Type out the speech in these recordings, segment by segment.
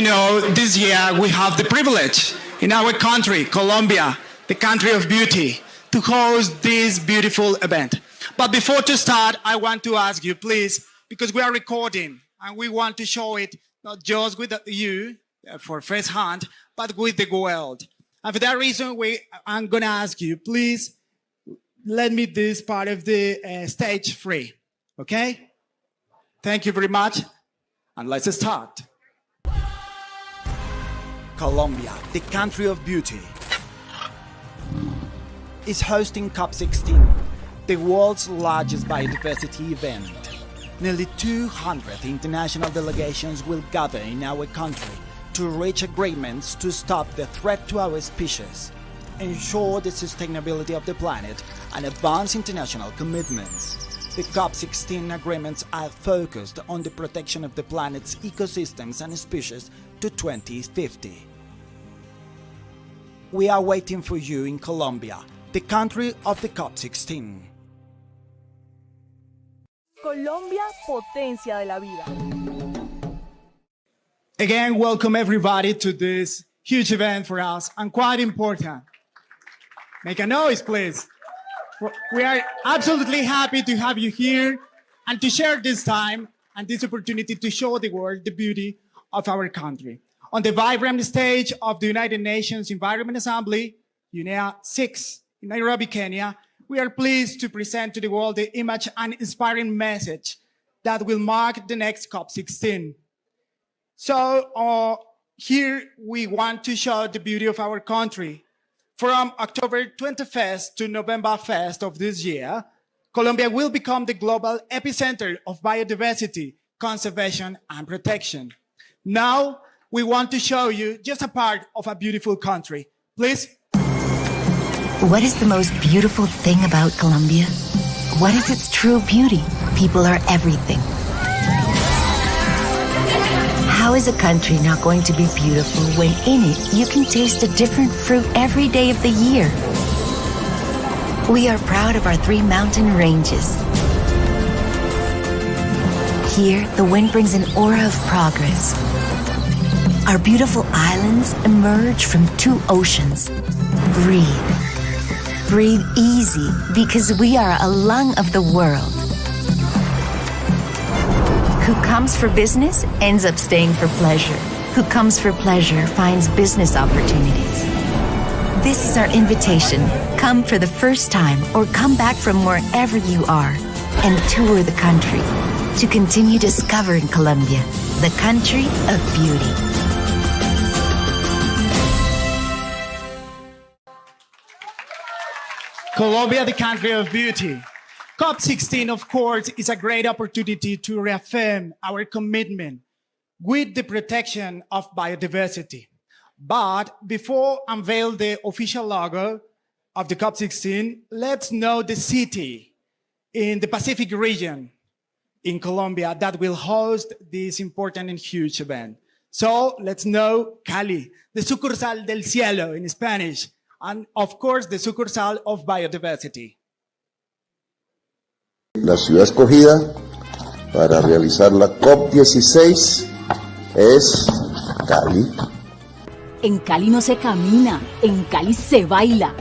You know, this year we have the privilege in our country, Colombia, the country of beauty, to host this beautiful event. But before to start, I want to ask you, please, because we are recording and we want to show it not just with you for first hand, but with the world. And for that reason, I'm going to ask you, please, let me this part of the stage free, okay? Thank you very much, and let's start. Colombia, the country of beauty, is hosting COP16, the world's largest biodiversity event. Nearly 200 international delegations will gather in our country to reach agreements to stop the threat to our species, ensure the sustainability of the planet, and advance international commitments. The COP16 agreements are focused on the protection of the planet's ecosystems and species to 2050. We are waiting for you in Colombia, the country of the COP16. Colombia, potencia de la vida. Again, welcome everybody to this huge event for us and quite important. Make a noise, please. We are absolutely happy to have you here and to share this time and this opportunity to show the world the beauty of our country. On the vibrant stage of the United Nations Environment Assembly, UNEA 6 in Nairobi, Kenya, we are pleased to present to the world the image and inspiring message that will mark the next COP16. So here we want to show the beauty of our country. From October 21st to November 1st of this year, Colombia will become the global epicenter of biodiversity, conservation, and protection. Now, we want to show you just a part of a beautiful country. Please. What is the most beautiful thing about Colombia? What is its true beauty? People are everything. How is a country not going to be beautiful when in it you can taste a different fruit every day of the year? We are proud of our 3 mountain ranges. Here, the wind brings an aura of progress. Our beautiful islands emerge from 2 oceans. Breathe. Breathe easy because we are a lung of the world. Who comes for business ends up staying for pleasure. Who comes for pleasure finds business opportunities. This is our invitation. Come for the first time or come back from wherever you are and tour the country to continue discovering Colombia, the country of beauty. Colombia, the country of beauty. COP16, of course, is a great opportunity to reaffirm our commitment with the protection of biodiversity. But before unveil the official logo of the COP16, let's know the city in the Pacific region in Colombia that will host this important and huge event. So let's know Cali, the sucursal del cielo in Spanish, and of course, the sucursal of biodiversity. La ciudad escogida para realizar la COP16 es Cali. En Cali no se camina, en Cali se baila.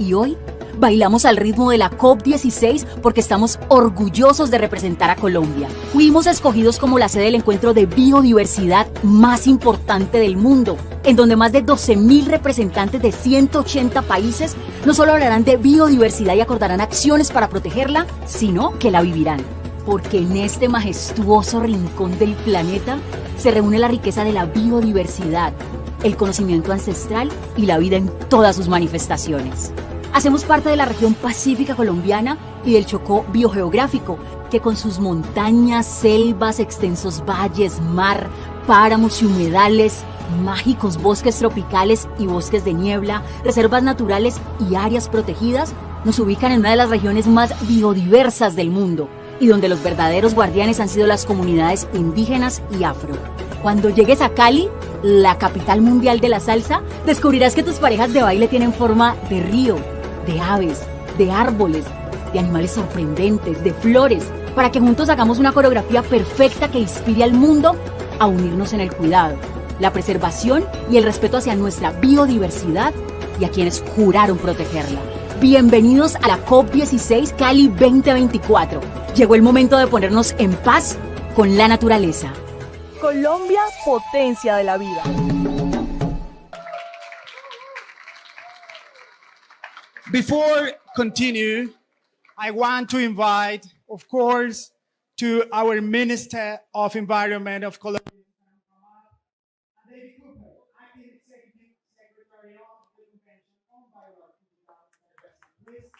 Y hoy bailamos al ritmo de la COP16 porque estamos orgullosos de representar a Colombia. Fuimos escogidos como la sede del encuentro de biodiversidad más importante del mundo, en donde más de 12.000 representantes de 180 países no solo hablarán de biodiversidad y acordarán acciones para protegerla, sino que la vivirán. Porque en este majestuoso rincón del planeta se reúne la riqueza de la biodiversidad, el conocimiento ancestral y la vida en todas sus manifestaciones. Hacemos parte de la región pacífica colombiana y del Chocó biogeográfico, que con sus montañas, selvas, extensos valles, mar, páramos y humedales, mágicos bosques tropicales y bosques de niebla, reservas naturales y áreas protegidas, nos ubican en una de las regiones más biodiversas del mundo y donde los verdaderos guardianes han sido las comunidades indígenas y afro. Cuando llegues a Cali, la capital mundial de la salsa, descubrirás que tus parejas de baile tienen forma de río, de aves, de árboles, de animales sorprendentes, de flores, para que juntos hagamos una coreografía perfecta que inspire al mundo a unirnos en el cuidado, la preservación y el respeto hacia nuestra biodiversidad y a quienes juraron protegerla. Bienvenidos a la COP16 Cali 2024. Llegó el momento de ponernos en paz con la naturaleza. Colombia, potencia de la vida. Before continue, I want to invite, of course, to our Minister of Environment of Colombia, Acting Executive Secretary of the Convention on Biodiversity. Please.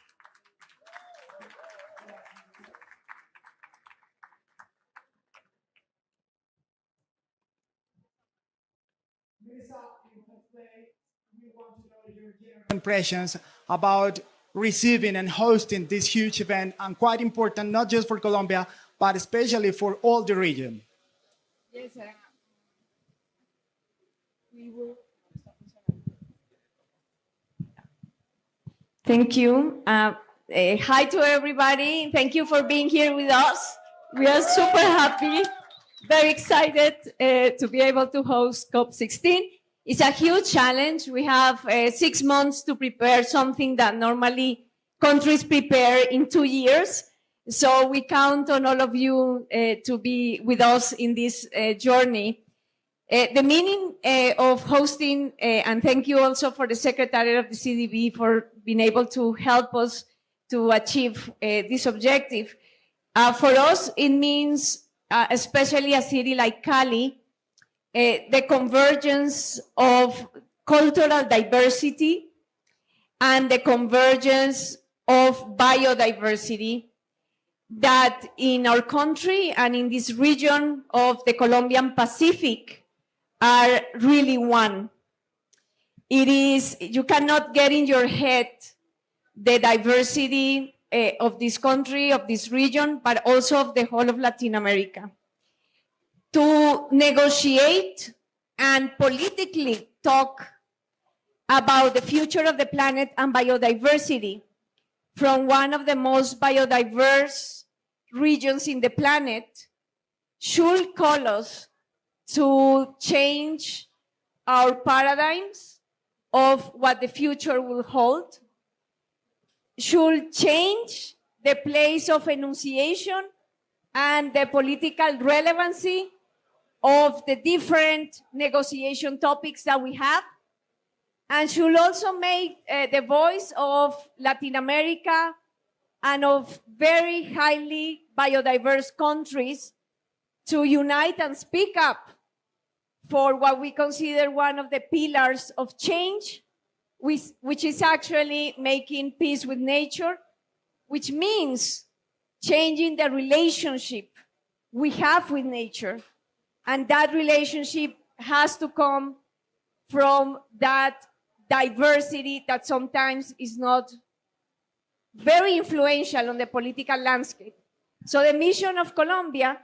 Minister, in first place, we want to know your general impressions about receiving and hosting this huge event, and quite important, not just for Colombia, but especially for all the region. Yes, we will. Thank you. Hi to everybody. Thank you for being here with us. We are super happy, very excited to be able to host COP16. It's a huge challenge. We have 6 months to prepare something that normally countries prepare in 2 years. So we count on all of you to be with us in this journey. The meaning of hosting, and thank you also for the Secretary of the CDB for being able to help us to achieve this objective. For us, it means, especially a city like Cali, the convergence of cultural diversity and the convergence of biodiversity that in our country and in this region of the Colombian Pacific are really one. It is, you cannot get in your head the diversity of this country, of this region, but also of the whole of Latin America. To negotiate and politically talk about the future of the planet and biodiversity from one of the most biodiverse regions in the planet should call us to change our paradigms of what the future will hold, should change the place of enunciation and the political relevancy of the different negotiation topics that we have, and should also make the voice of Latin America and of very highly biodiverse countries to unite and speak up for what we consider one of the pillars of change, which is actually making peace with nature, which means changing the relationship we have with nature. And that relationship has to come from that diversity that sometimes is not very influential on the political landscape. So the mission of Colombia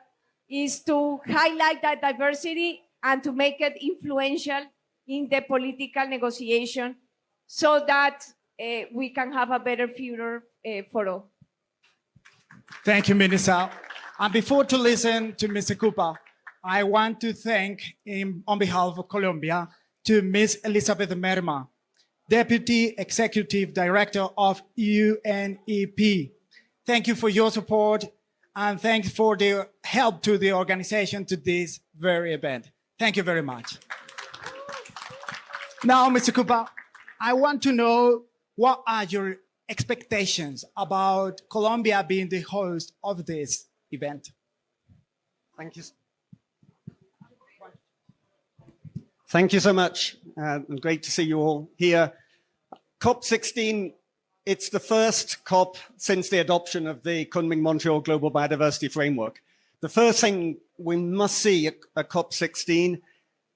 is to highlight that diversity and to make it influential in the political negotiation so that we can have a better future for all. Thank you, Minister. And before to listen to Mr. Cooper, I want to thank him on behalf of Colombia to Ms. Elizabeth Merma, Deputy Executive Director of UNEP. Thank you for your support and thanks for the help to the organization to this very event. Thank you very much. Now, Mr. Cooper, I want to know what are your expectations about Colombia being the host of this event? Thank you. Thank you so much. Great to see you all here. COP16, it's the first COP since the adoption of the Kunming-Montreal Global Biodiversity Framework. The first thing we must see at COP16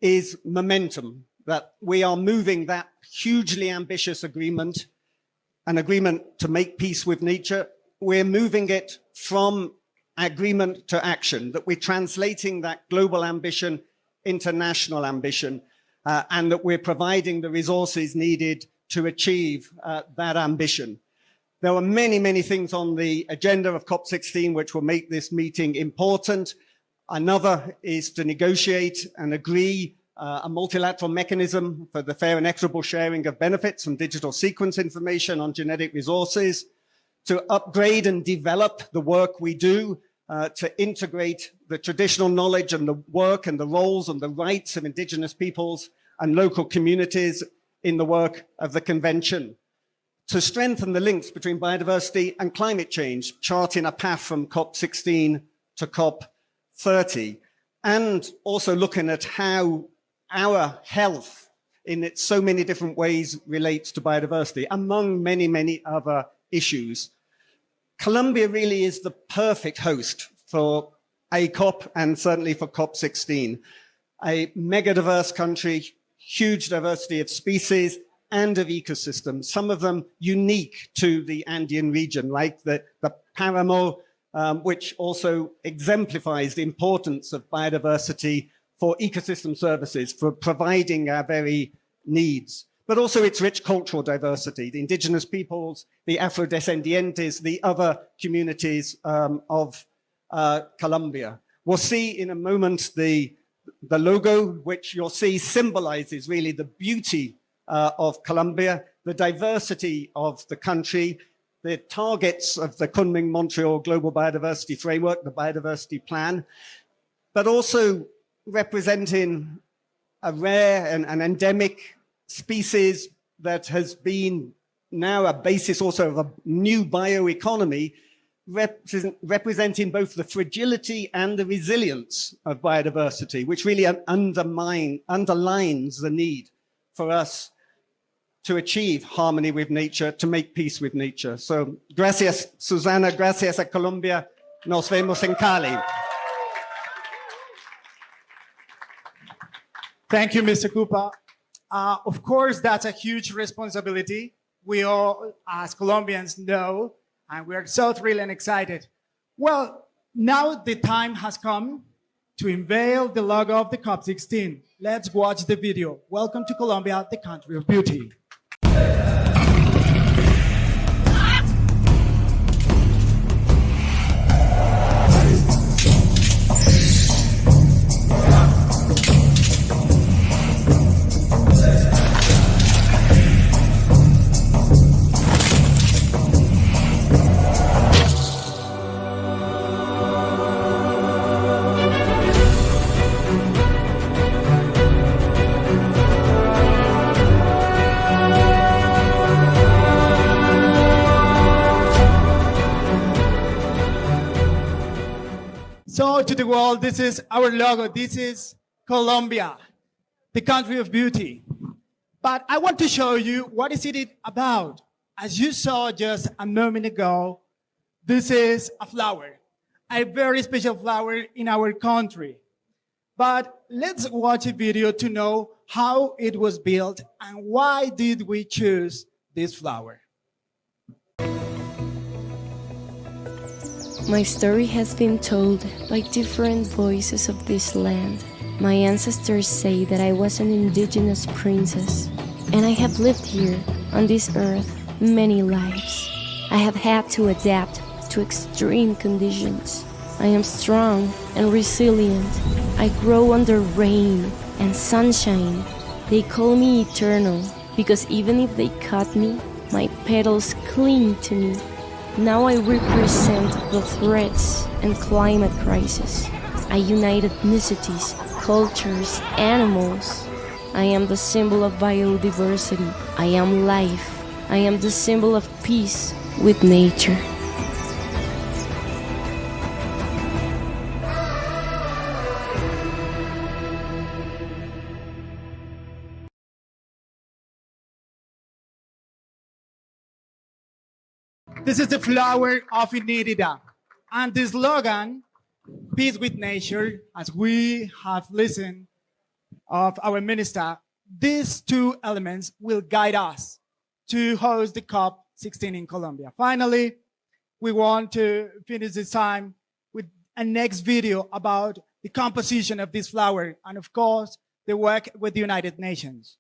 is momentum, that we are moving that hugely ambitious agreement, an agreement to make peace with nature. We're moving it from agreement to action, that we're translating that global ambition into national ambition, and that we're providing the resources needed to achieve that ambition. There are many, many things on the agenda of COP16 which will make this meeting important. Another is to negotiate and agree a multilateral mechanism for the fair and equitable sharing of benefits from digital sequence information on genetic resources, to upgrade and develop the work we do to integrate the traditional knowledge and the work and the roles and the rights of indigenous peoples and local communities in the work of the convention, to strengthen the links between biodiversity and climate change, charting a path from COP16 to COP30, and also looking at how our health in its so many different ways relates to biodiversity, among many, many other issues. Colombia really is the perfect host for a COP and certainly for COP16. A mega diverse country, huge diversity of species and of ecosystems, some of them unique to the Andean region, like the Paramo, which also exemplifies the importance of biodiversity for ecosystem services, for providing our very needs, but also its rich cultural diversity, the indigenous peoples, the Afrodescendientes, the other communities of Colombia. We'll see in a moment the logo, which you'll see symbolizes really the beauty of Colombia, the diversity of the country, the targets of the Kunming-Montreal Global Biodiversity Framework, the Biodiversity Plan, but also representing a rare and an endemic species that has been now a basis also of a new bioeconomy, representing both the fragility and the resilience of biodiversity, which really underlines the need for us to achieve harmony with nature, to make peace with nature. So, gracias, Susana, gracias a Colombia. Nos vemos en Cali. Thank you, Mr. Cooper. Of course, that's a huge responsibility. We all, as Colombians, know, and we are so thrilled and excited. Well, now the time has come to unveil the logo of the COP16. Let's watch the video. Welcome to Colombia, the country of beauty. So to the world, this is our logo. This is Colombia, the country of beauty. But I want to show you what is it about. As you saw just a moment ago, this is a flower, a very special flower in our country. But let's watch a video to know how it was built and why did we choose this flower. My story has been told by different voices of this land. My ancestors say that I was an indigenous princess, and I have lived here on this earth many lives. I have had to adapt to extreme conditions. I am strong and resilient. I grow under rain and sunshine. They call me eternal because even if they cut me, my petals cling to me. Now I represent the threats and climate crisis. I unite ethnicities, cultures, animals. I am the symbol of biodiversity. I am life. I am the symbol of peace with nature. This is the flower of inírida. And the slogan, peace with nature, as we have listened of our minister, these two elements will guide us to host the COP16 in Colombia. Finally, we want to finish this time with a next video about the composition of this flower and, of course, the work with the United Nations.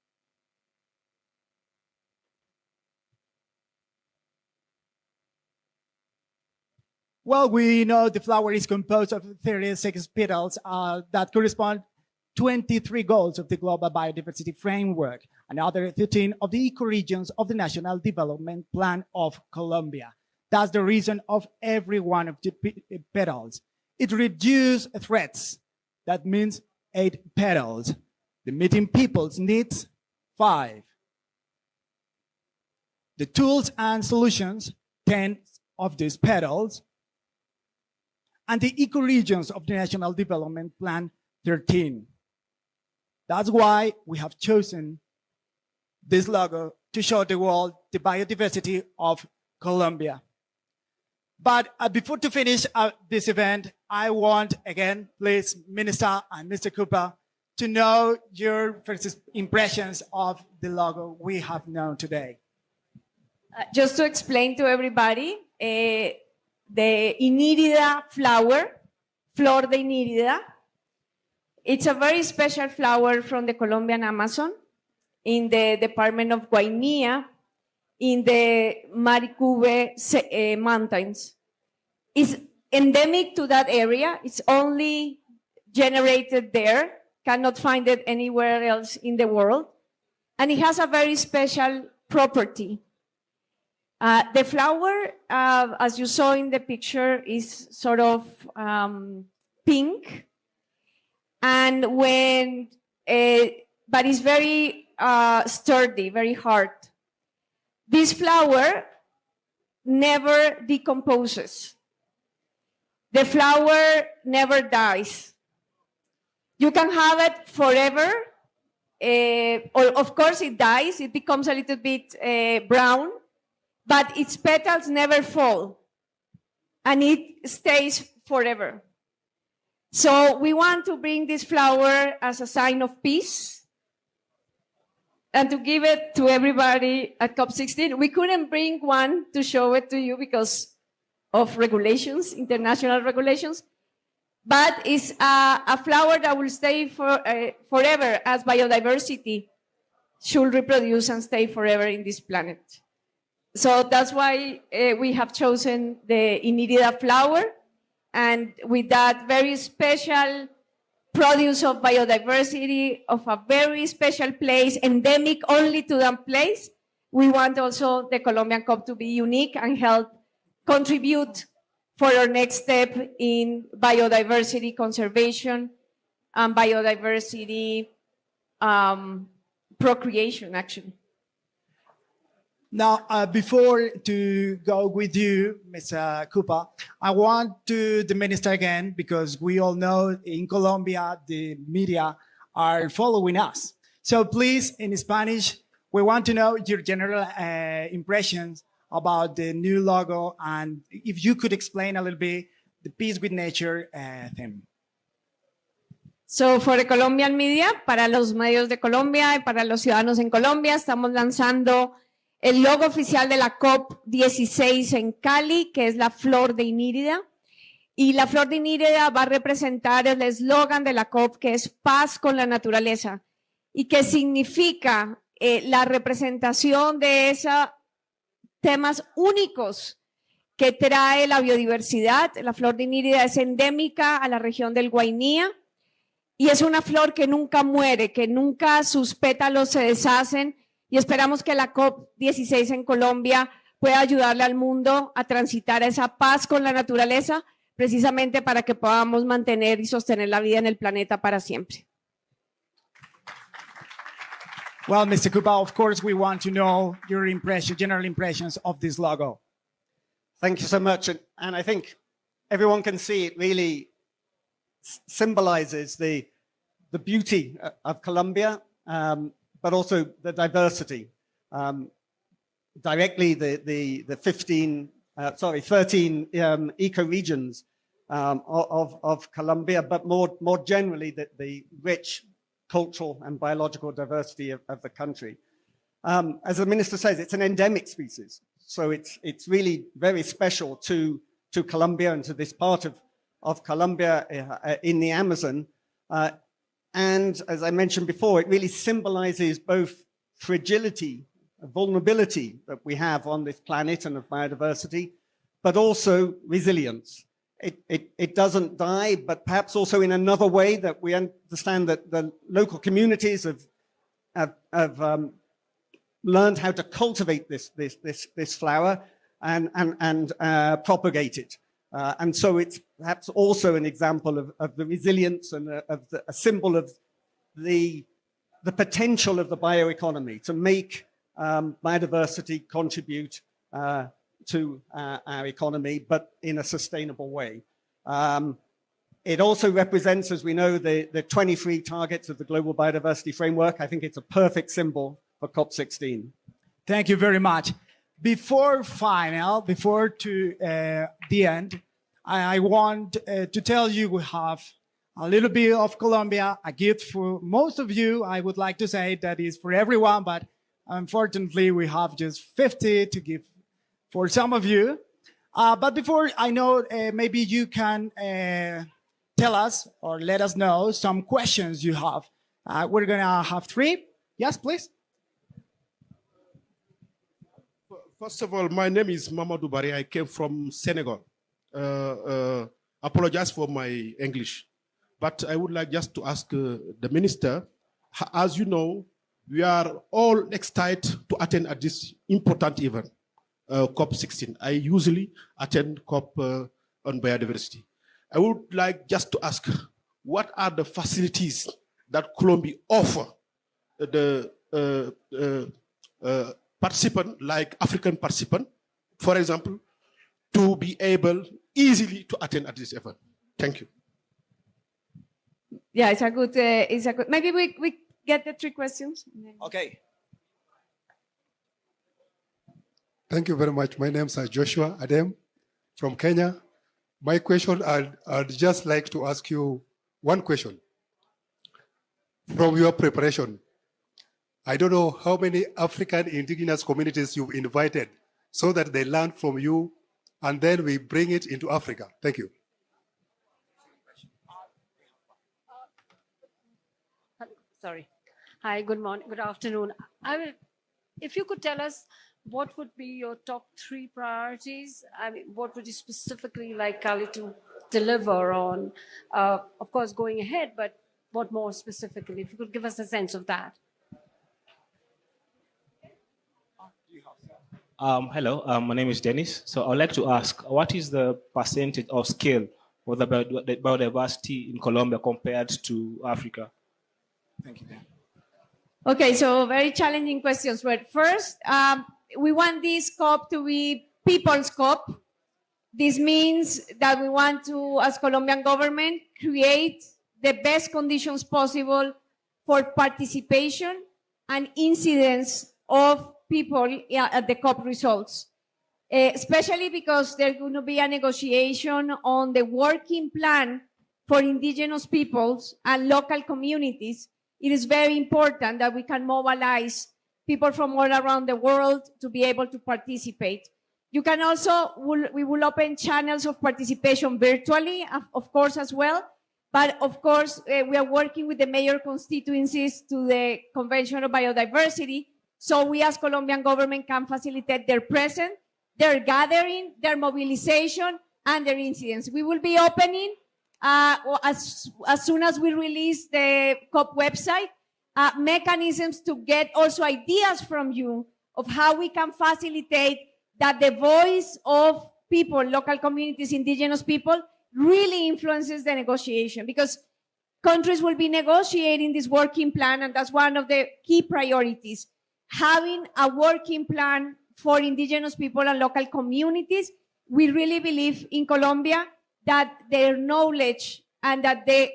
Well, we know the flower is composed of 36 petals that correspond 23 goals of the Global Biodiversity Framework, and other 13 of the ecoregions of the National Development Plan of Colombia. That's the reason of every one of the petals. It reduces threats. That means 8 petals. The meeting people's needs, 5. The tools and solutions, 10 of these petals. And the ecoregions of the National Development Plan, 13. That's why we have chosen this logo to show the world the biodiversity of Colombia. But before to finish this event, I want, again, please, Minister and Mr. Cooper, to know your first impressions of the logo we have known today. Just to explain to everybody, the inírida flower, flor de inírida, it's a very special flower from the Colombian Amazon in the department of Guainía in the Mavecure mountains. It's endemic to that area. It's only generated there. Cannot find it anywhere else in the world. And it has a very special property. The flower, as you saw in the picture, is sort of pink. And but it's very sturdy, very hard. This flower never decomposes. The flower never dies. You can have it forever. Or of course it dies, it becomes a little bit brown, but its petals never fall and it stays forever. So we want to bring this flower as a sign of peace and to give it to everybody at COP16. We couldn't bring one to show it to you because of regulations, international regulations, but it's a flower that will stay forever, as biodiversity should reproduce and stay forever in this planet. So that's why we have chosen the inírida flower, and with that very special produce of biodiversity of a very special place, endemic only to that place, we want also the Colombian COP to be unique and help contribute for our next step in biodiversity conservation and biodiversity procreation, actually. Now, before to go with you, Mr. Cooper, I want to the minister again, because we all know in Colombia, the media are following us. So please, in Spanish, we want to know your general impressions about the new logo, and if you could explain a little bit the Peace with Nature theme. So, for the Colombian media, para los medios de Colombia y para los ciudadanos en Colombia, estamos lanzando el logo oficial de la COP16 en Cali, que es la flor de inírida. Y la flor de inírida va a representar el eslogan de la COP, que es paz con la naturaleza, y que significa la representación de esos temas únicos que trae la biodiversidad. La flor de inírida es endémica a la región del Guainía y es una flor que nunca muere, que nunca sus pétalos se deshacen, y esperamos que la COP16 en Colombia pueda ayudarle al mundo a transitar esa paz con la naturaleza, precisamente para que podamos mantener y sostener la vida en el planeta para siempre. Well, Mr. Cooper, of course, we want to know your impression, general impressions of this logo. Thank you so much. And I think everyone can see it really symbolizes the beauty of Colombia, but also the diversity. Directly, the 13 ecoregions of Colombia, but more generally, the rich cultural and biological diversity of the country. As the minister says, it's an endemic species. So it's really very special to Colombia and to this part of Colombia in the Amazon. And as I mentioned before, it really symbolizes both fragility, vulnerability that we have on this planet and of biodiversity, but also resilience. it doesn't die, but perhaps also in another way, that we understand that the local communities have learned how to cultivate this flower and propagate it. And so it's perhaps also an example of the resilience and a symbol of the potential of the bioeconomy to make biodiversity contribute to our economy, but in a sustainable way. It also represents, as we know, the 23 targets of the Global Biodiversity Framework. I think it's a perfect symbol for COP16. Thank you very much. Before to the end, I want to tell you we have a little bit of Colombia, a gift for most of you. I would like to say that is for everyone, but unfortunately we have just 50 to give for some of you. But before, I know maybe you can tell us or let us know some questions you have. We're gonna have 3. Yes, please. First of all, my name is Mamadou Bari. I came from Senegal. Apologize for my English. But I would like just to ask the minister, as you know, we are all excited to attend at this important event, COP16. I usually attend COP on biodiversity. I would like just to ask, what are the facilities that Colombia offer the participant, like African participant, for example, to be able easily to attend at this event? Thank you. Yeah, it's a good, maybe we get the 3 questions. Okay. Thank you very much. My name is Joshua Adem from Kenya. My question, I'd just like to ask you one question. From your preparation, I don't know how many African indigenous communities you've invited so that they learn from you and then we bring it into Africa. Thank you. Sorry. Hi, good morning, good afternoon. If you could tell us what would be your top 3 priorities? I mean, what would you specifically like Cali to deliver on? Of course, going ahead, but what more specifically? If you could give us a sense of that. Hello, my name is Dennis. So I'd like to ask, what is the percentage or scale of the biodiversity in Colombia compared to Africa? Thank you. Okay, so very challenging questions. But first, we want this COP to be people's COP. This means that we want to, as Colombian government, create the best conditions possible for participation and incidence of people at the COP results, especially because there's going to be a negotiation on the working plan for indigenous peoples and local communities. It is very important that we can mobilize people from all around the world to be able to participate. You can also, we will open channels of participation virtually, of course, as well. But of course, we are working with the major constituencies to the Convention on Biodiversity. So we as Colombian government can facilitate their presence, their gathering, their mobilization, and their incidents. We will be opening, as soon as we release the COP website, mechanisms to get also ideas from you of how we can facilitate that the voice of people, local communities, indigenous people, really influences the negotiation, because countries will be negotiating this working plan, and that's one of the key priorities. Having a working plan for indigenous people and local communities, we really believe in Colombia that their knowledge and that the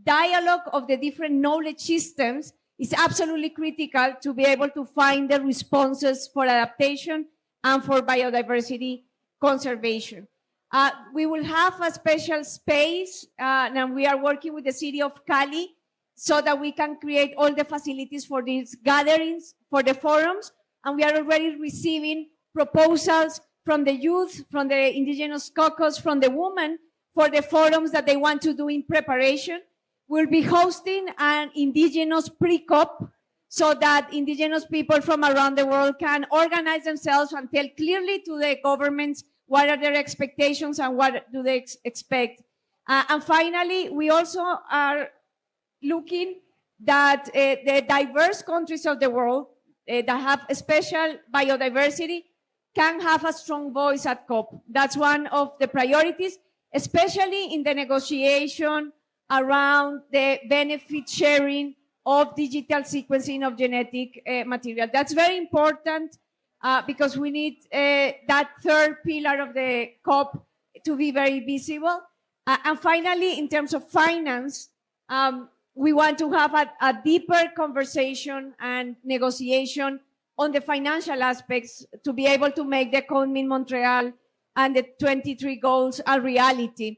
dialogue of the different knowledge systems is absolutely critical to be able to find the responses for adaptation and for biodiversity conservation. We will have a special space, and we are working with the city of Cali so that we can create all the facilities for these gatherings, for the forums, and we are already receiving proposals from the youth, from the indigenous caucus, from the women, for the forums that they want to do in preparation. We'll be hosting an indigenous pre-COP so that indigenous people from around the world can organize themselves and tell clearly to the governments what are their expectations and what do they expect. And finally, we also are looking that the diverse countries of the world that have special biodiversity can have a strong voice at COP. That's one of the priorities, especially in the negotiation around the benefit sharing of digital sequencing of genetic material. That's very important because we need that third pillar of the COP to be very visible. And finally, in terms of finance, we want to have a deeper conversation and negotiation on the financial aspects to be able to make the Kunming Montreal and the 23 goals a reality.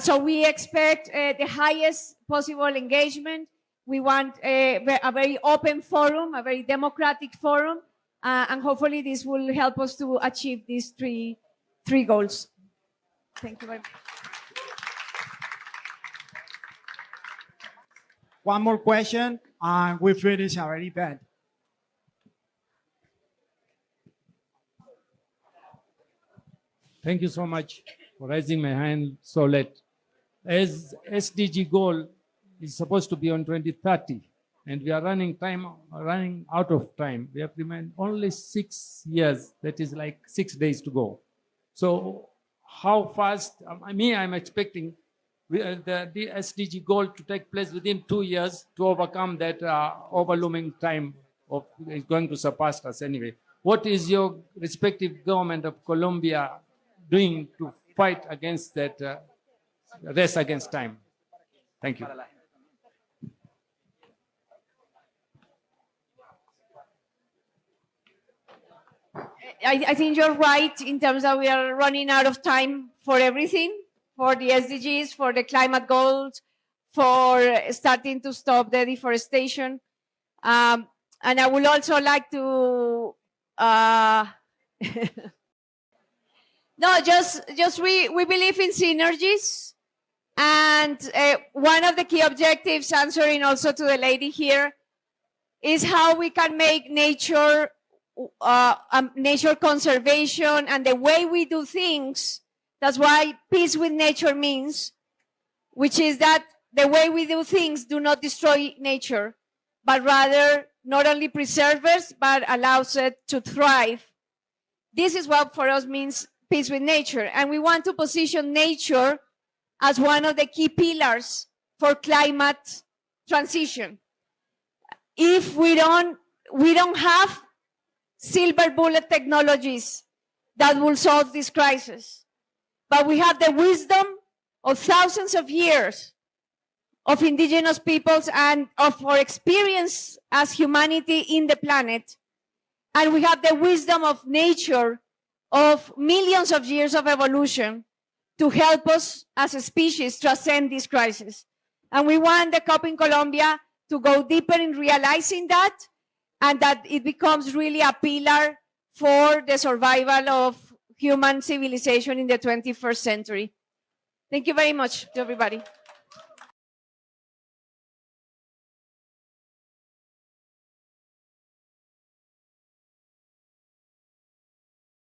So we expect the highest possible engagement. We want a very open forum, a very democratic forum, and hopefully this will help us to achieve these three goals. Thank you very much. One more question, and we finish our event. Thank you so much for raising my hand so late. As SDG goal is supposed to be on 2030, and we are running out of time. We have remained only 6 years. That is like 6 days to go. So how fast? I'm expecting the SDG goal to take place within 2 years to overcome that overlooming time of is going to surpass us anyway. What is your respective government of Colombia doing to fight against that race against time? Thank you. I think you're right in terms that we are running out of time for everything, for the SDGs, for the climate goals, for starting to stop the deforestation. And I would also like to, we believe in synergies. And one of the key objectives, answering also to the lady here, is how we can make nature conservation and the way we do things. That's why peace with nature means, which is that the way we do things do not destroy nature, but rather not only preserves, but allows it to thrive. This is what for us means peace with nature. And we want to position nature as one of the key pillars for climate transition. If we don't have silver bullet technologies that will solve this crisis, but we have the wisdom of thousands of years of indigenous peoples and of our experience as humanity in the planet, and we have the wisdom of nature of millions of years of evolution to help us as a species transcend this crisis. And we want the COP in Colombia to go deeper in realizing that, and that it becomes really a pillar for the survival of human civilization in the 21st century. Thank you very much to everybody.